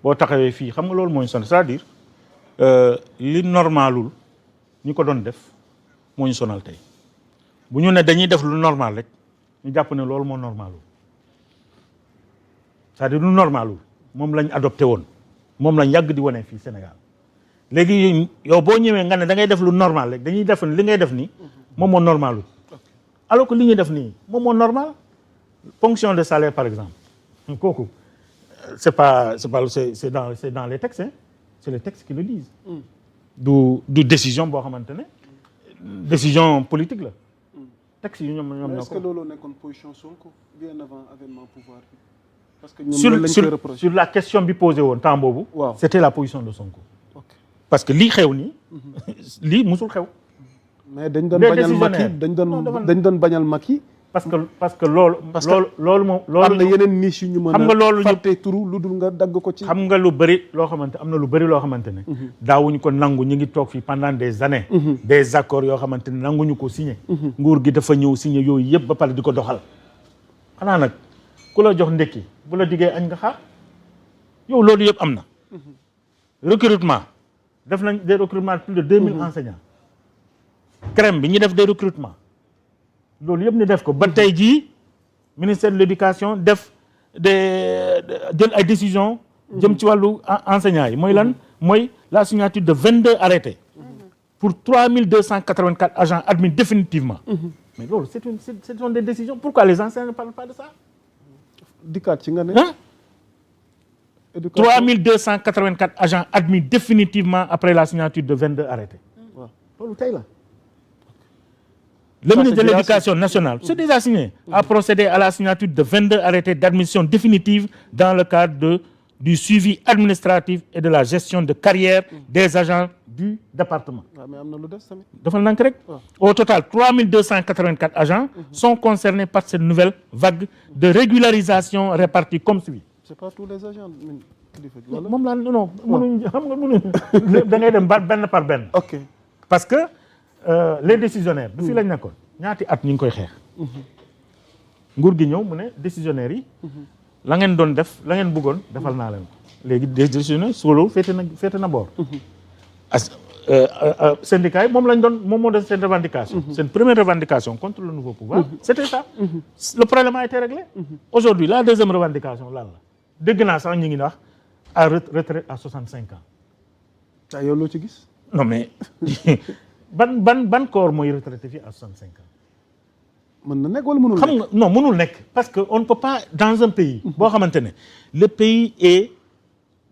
boo taxawee fii xam nga loolu mooy sonal c'est-à-dire li normalul ñi ko doon def moo ñu sonal tey bu ñu ne dañuy def lu normal rek ñu jàpp ne loolu moo normalul c'est-à-dire lu normalul moom lañ adopté woon moom lañ yàgg di wane fii Sénégal léegi yow boo ñëwee nga ne da ngay def lu normal rek dañuy def li ngay def nii moom moo normalul alors que li ñuy def nii moom moo normal ponction de salaire par exemple kooku c'est dans les textes hein c'est les textes qui le disent du décision boo xamante ne décision politique la texte yi ñoom ñoo ko. est-ce que loolu nekkoon position Sonko bien avant avènement pouvoir bi parce que ñoom lañ koy reproché sur la question bi posé woon temps boobu. waaw c'était la position de Sonko. ok parce que lii xew nii. lii musul xew. mais dañ doon bañal Macky dañ doon bañal Macky. parce que loolu. loolu moom. loolu am na yeneen niche yu ñu mën a. xam nga loolu fàtte turu lu dul nga dagg ko ci. xam nga lu bëri loo xamante am na lu bëri loo xamante ne. daawuñu ko nangu ñu ngi toog fii pendant des années. des accords yoo xamante ne nanguñu ko signé. nguur gi dafa ñëw signé yooyu yëpp ba pare di ko doxal. xanaa nag ku la jox ndekki bu la diggee añ nga xaar yow loolu yëpp am na. recrutement def nañ des recrutements plus de 2000 enseignants. CREM bi ñu def des recrutements. loolu yëpp ñu def ko ba tey jii ministère de l'éducation def jël ay décisions. jëm ci wàllu enseignants yi mooy lan mooy la signature de 22 arrêtés. pour 3284 agents admis définitivement. mais loolu ce sont des décisions pourquoi les enseignants ne parlent pas de ça. dikkaat ci nga ne. 3284 agents admis définitivement après la signature de 22 arrêtés. waaw loolu tey la. Le ministre de l'Éducation nationale, c'est déjà signé, a procédé à la signature de 22 arrêtés d'admission définitive dans le cadre du suivi administratif et de la gestion de carrière des agents du département. mais am na lu des tamit. Dafa nank rek. Au total, 3284 agents sont concernés par cette nouvelle vague de régularisation répartie comme suit. C'est pas tous les agents. moom laa non mënuñ xam nga mënuñ da ngay dem benn par benn. ok parce que les décisionnaires du fii lañ nekkoon ñaati at ñu ngi koy xeex nguur gi ñëw mu ne décisionnaires yi la ngeen doon def la ngeen bëggoon defal naa leen ko léegi décisionnaires solo féete na boor as syndicats yi moom moo def seen revendication seen première revendication contre le nouveau pouvoir c'était ça le problème a été réglé aujourd'hui la deuxième revendication lan la dégg naa sax ñu ngi wax à retraite à 65 ans ah yow loo ci gis non mais ban corps mooy retraité fii à 65 ans. mën na nekk wala mënul nekk. xam nga non mënul nekk parce que on ne peut pas dans un pays. boo xamante ne le pays est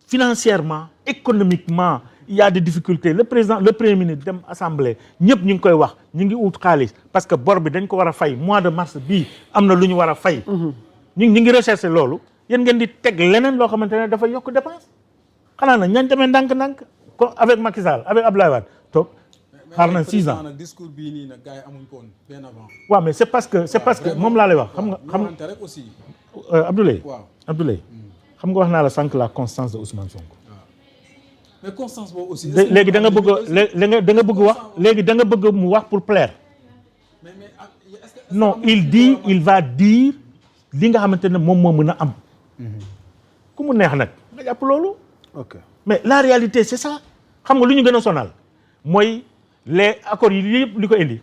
financièrement économiquement il y a des difficultés le premier ministre dem assemblée ñëpp ñu ngi koy wax ñu ngi ut xaalis parce que bor bi dañ ko war a fay mois de mars bii am na lu ñu war a fay. ñu ngi recherché loolu yéen ngeen di teg leneen loo xamante ne dafa yokk dépense xanaa nag ñañ demee ndànk-ndànk ko avec Macky Sall avec Abdoulaye Wade toog. xaar na 6 ans discours bii nii nag gars yi amuñ ko woon bien avant. waaw mais c'est parce que moom laa lay wax xam nga rek aussi. Abdoulaye. waaw Abdoulaye. xam nga wax naa la sànq la constance de Ousmane Sonko. mais constance boobu aussi. léegi da nga bëgg wax léegi da nga bëgg mu wax pour plaire. non il va dire li nga xamante ne moom moo mën a am. ku mu neex nag nga jàpp loolu. ok mais la réalité c'est ça xam nga lu ñu gën a sonal mooy. les accords yi yëpp li ko indi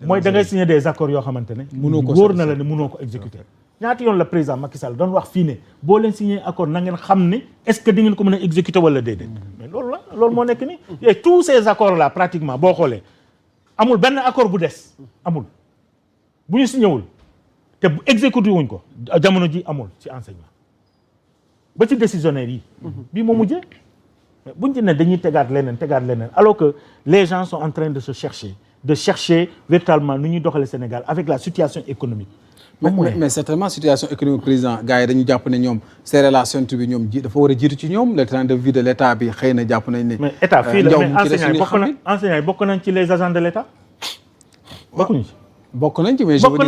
mooy da ngay signer des accords yoo xamante ne wóor na la ne mënoo ko exécuter ñaati yoon la président Macky Sall doon wax fii ne boo leen signer accord na ngeen xam ne est-ce que di ngeen ko mën a exécuter wala déedéet mais loolu moo nekk ni et tous ces accords là pratiquement boo xoolee amul benn accord bu des amul bu ñu signé wul te bu exécuter wuñ ko jamono ji amul ci enseignement ba ci décisionnaire yi bii moo mujjee buñ ci ne dañuy tegaat leneen alors que les gens sont en train de chercher véritablement nu ñuy doxale Sénégal avec la situation économique. mais certainement situation économique président gars yi dañu jàpp ne ñoom ces relations bi ñoom dafa war a jiitu ci ñoom le train de vie de l'état bi xëy na jàpp nañ ne. mais état fii la mais enseignants yi bokk nañ ci les agents de l'état bokkuñu ci. bokk nañ ci mais je veux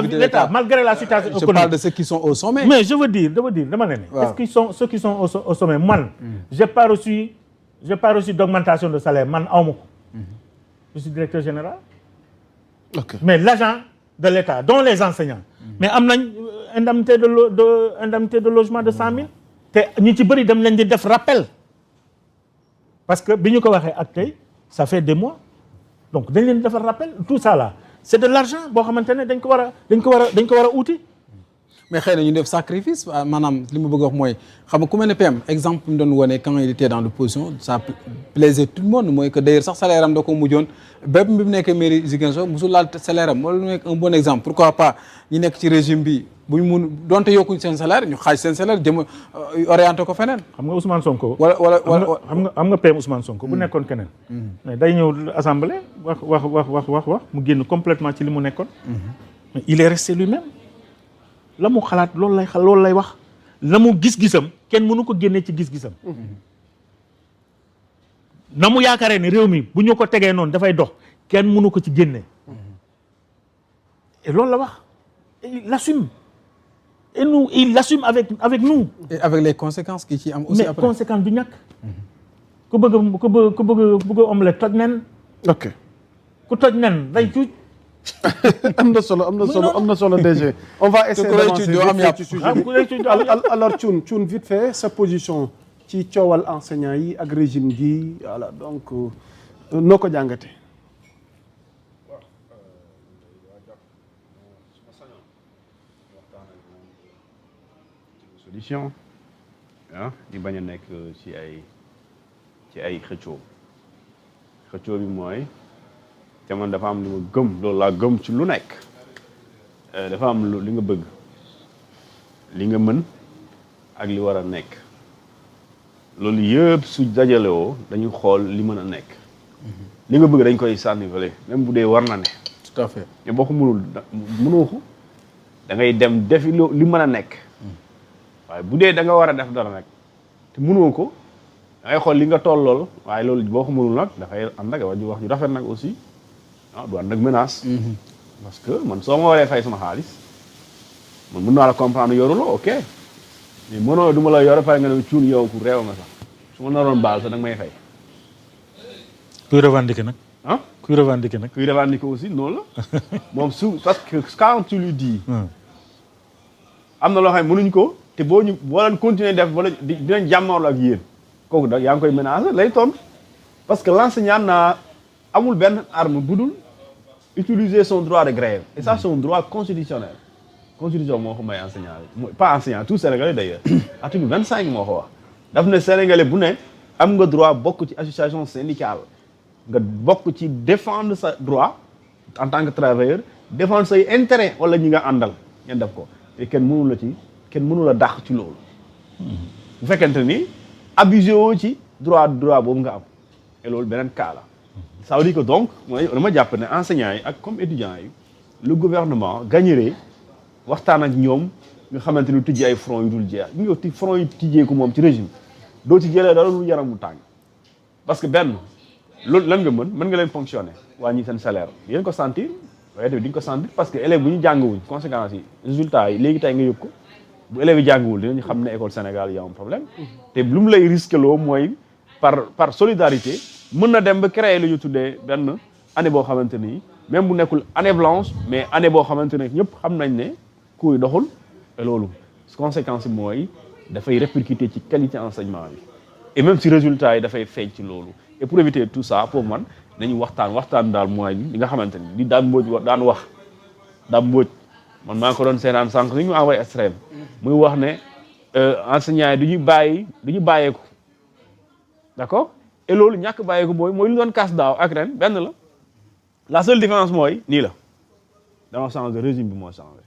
dire l'état malgré la situation économique. je parle de ceux qui sont au sommet. mais je veux dire dama ne est-ce qu'ils sont ceux qui sont au sommet man. j'ai pas reçu d'augmentation de salaire man awma ko. je suis directeur général. ok mais l'agent de l'état dont les enseignants. mais am nañ indemnité de logement de 100 000. te ñu ci bëri dem leen di def rappel parce que bi ñu ko waxee ak tey ça fait des mois donc dañ leen di defar rappel tout ça là c'est de l'argent boo xamante ne dañ ko war a uuti. mais xëy na ñu def sacrifice maanaam li ma bëgg a wax mooy xam nga ku mel ne PM exemple bi mu doon wane quand il était dans l'opposition ça plaisait tout le monde mooy que d'ailleurs sax salaire am da ko mujjoon bépp bi mu nekkee mairie Ziguinchor musul laal salaire am wala lu nekk un bon exemple pourquoi pas ñi nekk ci régime bi bu ñu mun donte yokkuñ seen salaire ñu xaaj seen salaire jëm orienté ko feneen. xam nga Ousmane Sonko. wala xam nga PM Ousmane Sonko. bu nekkoon keneen. mais day ñëw assemblée wax mu génn complètement ci li mu nekkoon. mais il est resté lui-même. la mu xalaat loolu lay wax la mu gis-gisam kenn mënu ko génne ci gis-gisam na mu yaakaaree ni réew mi bu ñu ko tegee noonu dafay dox kenn mënu ko ci génne et loolu la wax et il l'assume et nous il l'assume avec nous. et avec les conséquences qui ci am aussi après mais conséquences du ñàkk ku bëgg omelette toj nen. ok ku toj nen day cuuj. am na solo DG. on va essayer d'avancer vite ci sujet. Alors Thioune vite fait sa position ci coowal enseignants yi ak régime gi voilà donc noo ko jàngate. solution ñu bañ a nekk ci ay xëccoo bi mooy. te man dafa am lu ma gëm loolu laa gëm ci lu nekk dafa am li nga bëgg li nga mën ak li war a nekk loolu yëpp su dajalewoo dañu xool li mën a nekk li nga bëgg dañ koy sànni fële même bu dee war na ne. tout à fait mais boo ko mënoo ko da ngay dem defi li mën a nekk waaye bu dee da nga war a def dara nag te mënoo ko da ngay xool li nga tollool waaye loolu boo ko mënul nag dafay ànd ak wax ju rafet nag aussi. du ànd ak menace. parce que man soo ma waree fay sama xaalis man mën naa la comprendre yoruloo ok mais mënoo du ma la yore pare nga ne cuun yow ku réew nga sax su ma naroon baal sax da nga may fay. kuy revendiquer nag. kuy revendiquer aussi noonu la moom parce que quand tu lui dis. am na loo xam ne mënuñ ko te boo leen continuer def wala dinañ jàmmarloo ak yéen kooku da yaa ngi koy menacer lay tontu parce que l'enseignant amul benn arme budul utiliser son droit de grève et ça c'est un droit constitutionnel constitution moo ko may enseignant pas enseignant tout Sénégalais d'ailleurs article 25 moo ko wax daf ne Sénégalais bu ne am nga droit bokk ci association syndicale nga bokk ci défendre sa droit en tant que travailleur défendre say intérêt wala ñi nga àndal ngeen def ko te kenn mënu la dàq ci loolu bu fekkente ni abusé woo ci droit boobu nga am et loolu beneen cas la. Ça veut dire que donc mooy dama jàpp ne enseignants yi ak comme étudiants yi le gouvernement gagnerait waxtaan ak ñoom nga xamante ni tijji ay front yu dul jeex ñu ngi front yi tijjee ko moom ci régime doo ci jëlee dara lu yaram mu tàng parce que benn loolu lan nga mën nga leen fonctionner wàññi seen salaire yéen ko sentir waaye tamit di nga ko sentir parce que élèves bu ñu jàngawuñ conséquences yi résultats yi léegi tey nga yëg ko bu élèves yi jàngawul dinañu xam ne école Sénégal y a un problème te lu mu lay risque loo mooy par solidarité mën na dem ba créer lu ñu tuddee benn année boo xamante ni même bu nekkul année blanche mais année boo xamante ne ñëpp xam nañ ne kuy doxul et loolu conséquence bi mooy dafay répercuter ci qualité enseignement bi et même si résultats yi dafay feeñ ci loolu et pour éviter tout ça pour man nañu waxtaan daal mooy li nga xamante ni li daan mbooj daan wax daan mbooj man maa ngi ko doon seetaan sànq ni ñu envoyé extrême muy wax ne enseignants yi du ñu bàyyeeku d'accord et loolu ñàkk bàyyeeku mooy lu doon kaas daaw ak ren benn la seule différence mooy nii la dama changé régime bi moo changé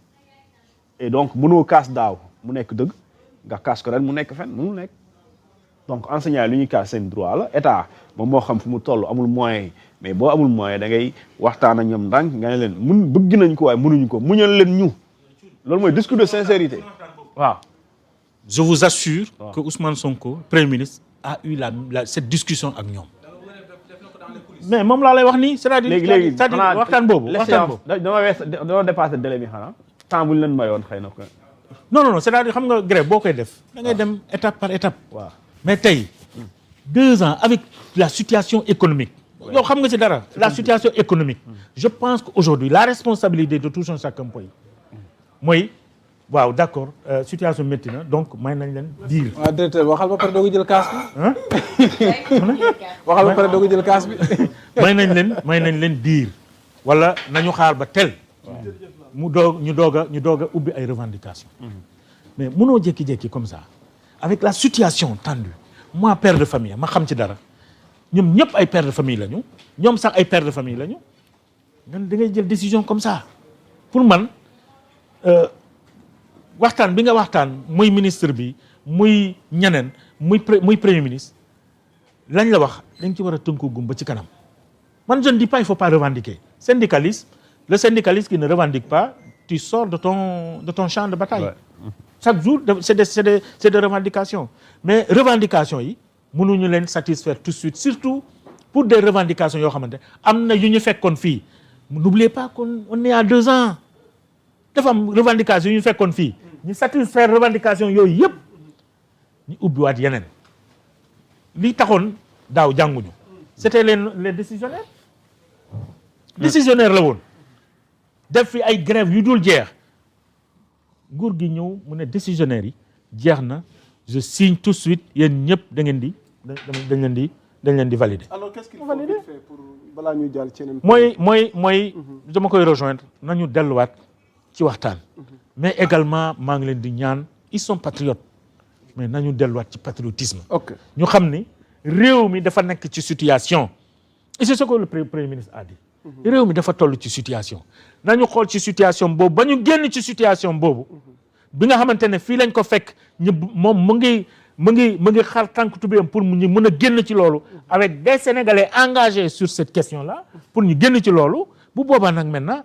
et donc mënoo kaas daaw mu nekk dëgg nga kaas ko ren mu nekk fen mënul nekk donc enseignants yi lu ñuy kaas seen droit la état moom moo xam fu mu toll amul moyen mais boo amul moyen da ngay waxtaan ak ñoom ndànk nga ne leen bëgg nañ ko waaye mënuñu ko muñal leen ñu loolu mooy discours de sincérité waaw. Je vous assure que Ousmane Sonko Premier ministre a eu cette discussion ak ñoom. mais moom laa lay wax nii c'est-à-dire c'est-à-dire waxtaan boobu dama dépassé délai bi xanaa temps bu ñu leen mayoon xëy na ko. non c'est-à-dire xam nga grève boo koy def da ngay dem étape par étape. waaw mais tey 2 ans avec la situation économique. yow xam nga ci dara la situation économique. je pense qu'aujourd'hui la responsabilité de tout un chacun mooy waaw d'accord situation métti na donc may nañ leen diir. waaw directeur waxal ba pare doog a jël kaas bi. waxal ba pare doog a jël kaas bi. may nañ leen diir wala nañu xaar ba tel. ñu doog a ubbi ay revendications. mais mënoo jékki-jékki comme ça avec la situation tendue moi père de famille ma xam ci dara ñoom ñëpp ay père de famille lañu ñoom sax ay père de famille lañu nga da ngay jël décision comme ça pour man waxtaan bi nga waxtaan muy ministre bi muy ñeneen muy premier ministre lañ la wax dañ ci war a tënku gum ba ci kanam man je ne dis pas il faut pas revendiquer le syndicaliste qui ne revendique pas tu sors de ton champ de bataille. Ouais. Chaque jour c'est des revendications mais revendications yi mënuñu leen satisfaire tout de suite surtout pour des revendications yoo xamante am na yu ñu fekkoon fii n'oubliez pas qu'on est à 2 ans dafa am revendications yu ñu fekkoon fii ñu satisfaire revendications yooyu yëpp ñu ubbiwaat yeneen li taxoon daaw jànguñu c'était les décisionnaires la woon def fi ay grève yu dul jeex nguur gi ñëw mu ne décisionnaires yi jeex na je signe tout de suite yéen ñëpp dañ leen di valider. alors qu'est-ce qu'il faut faire pour balaa ñuy jàll ci yeneen mooy dama koy rejoindre nañu delluwaat ci waxtaan. mais également maa ngi leen di ñaan ils sont patriotes mais nañu delluwaat ci patriotisme. ok ñu xam ni réew mi dafa nekk ci situation et c'est ce que le premier ministre a dit. réew mi dafa toll ci situation nañu xool ci situation boobu ba ñu génn ci situation boobu bi nga xamante ne fii lañ ko fekk ñu moom mu ngi xar tànk tubéyam pour ñu mën a génn ci loolu avec des Sénégalais engagés sur cette question là pour ñu génn ci loolu bu boobaa nag maintenant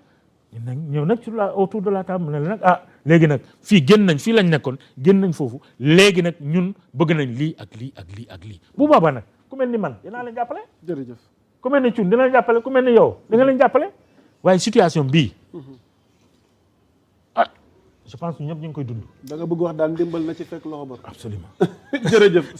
ñëw nag autour de la table mu ne la nag léegi nag fii génn nañ fii lañ nekkoon génn nañ foofu léegi nag ñun bëgg nañ lii ak lii ak lii ak lii bu boobaa nag ku mel ni man dinaa leen jàppale. jërëjëf. ku mel ni Thioune dina leen jàppale ku mel ni yow da nga leen jàppale waaye situation bii je pense que ñëpp ñu ngi koy dund. da nga bëgg wax daal ndimbal na ci fekk loxo ba. absolument jërëjëf.